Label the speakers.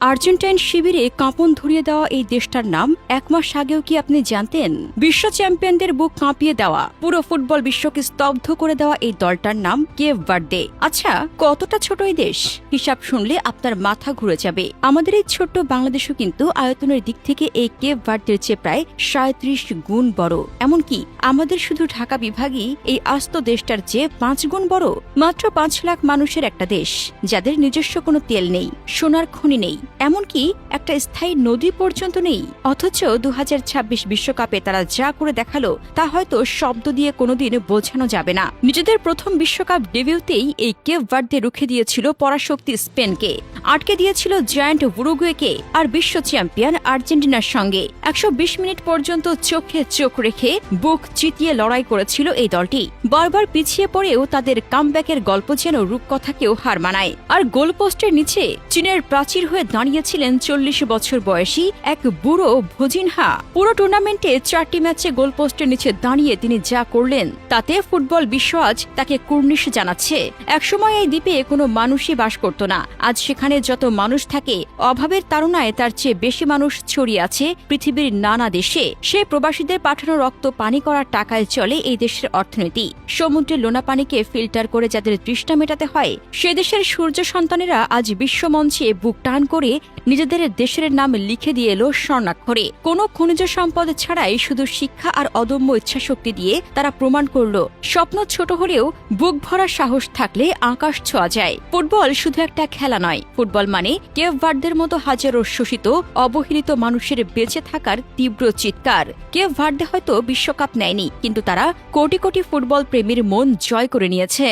Speaker 1: Argentine শিবিরে কাঁপন ধরিয়ে দেওয়া এই দেশটার নাম এক মাস আগেও কি আপনি জানতেন? বিশ্ব চ্যাম্পিয়নদের বুক কাঁপিয়ে দেওয়া, পুরো ফুটবল বিশ্বকে স্তব্ধ করে দেওয়া এই দলটার নাম কেপ ভার্দে। আচ্ছা, কতটা ছোট এই দেশ? হিসাব শুনলে আপনার মাথা ঘুরে যাবে। আমাদের এই ছোট্ট বাংলাদেশও কিন্তু আয়তনের দিক থেকে এই কেপ ভার্দের চেয়ে প্রায় 37 গুণ বড়। এমনকি আমাদের শুধু ঢাকা বিভাগই এই আস্ত দেশটার চেয়ে 5 গুণ বড়। মাত্র 5 লাখ মানুষের একটা দেশ, যাদের নিজস্ব কোনো তেল নেই, সোনার খনি নেই, এমনকি একটা স্থায়ী নদী পর্যন্ত নেই। অথচ 2026 বিশ্বকাপে তারা যা করে দেখালো তা হয়তো শব্দ দিয়ে কোনোদিন বোঝানো যাবে না। নিজেদের প্রথম বিশ্বকাপ ডেবিউতেই এই কেপ ভার্দে রুখে দিয়েছিল পরাশক্তি স্পেনকে, আটকে দিয়েছিল জায়ান্ট উরুগুয়েকে আর বিশ্ব চ্যাম্পিয়ন আর্জেন্টিনার সঙ্গে 120 মিনিট পর্যন্ত চোখে চোখ রেখে বুক চিতিয়ে লড়াই করেছিল এই দলটি। বারবার পিছিয়ে পড়েও তাদের কামব্যাকের গল্প যেন রূপকথাকেও হার মানায়। আর গোলপোস্টের নিচে চীনের প্রাচীর হয়ে দাঁড়িয়েছিলেন 40 বছর বয়সী এক বুড়ো ভোজিনহা। পুরো টুর্নামেন্টে 4টি ম্যাচে গোলপোস্টের নিচে দাঁড়িয়ে তিনি যা করলেন তাতে ফুটবল বিশ্ব আজ তাকে কুর্নিশ জানাচ্ছে। একসময় এই দ্বীপে কোনো মানুষই বাস করত না, আজ সেখানে যত মানুষ থাকে অভাবের তাড়নায় তার চেয়ে বেশি মানুষ ছড়িয়ে আছে পৃথিবীর নানা দেশে। সে প্রবাসীদের পাঠানো রক্ত পানি করার টাকায় চলে এই দেশের অর্থনীতি। সমুদ্রের লোনা পানিকে ফিল্টার করে যাদের তৃষ্ণা মেটাতে হয়, সে দেশের সূর্য সন্তানেরা আজ বিশ্বমঞ্চে বুক টান করে নিজেদের দেশের নাম লিখে দিয়ে এলো স্বর্ণাক্ষরে। কোনো খনিজ সম্পদ ছাড়াই শুধু শিক্ষা আর অদম্য ইচ্ছাশক্তি দিয়ে তারা প্রমাণ করল স্বপ্ন ছোট হলেও বুক ভরা সাহস থাকলে আকাশ ছোঁয়া যায়। ফুটবল শুধু একটা খেলা নয়, ফুটবল মানে কেপ ভার্দের মতো হাজারো শোষিত অবহেলিত মানুষের বেঁচে থাকার তীব্র চিৎকার। কেপ ভার্দে হয়তো বিশ্বকাপ নেয়নি, কিন্তু তারা কোটি কোটি ফুটবল প্রেমীর মন জয় করে নিয়েছে।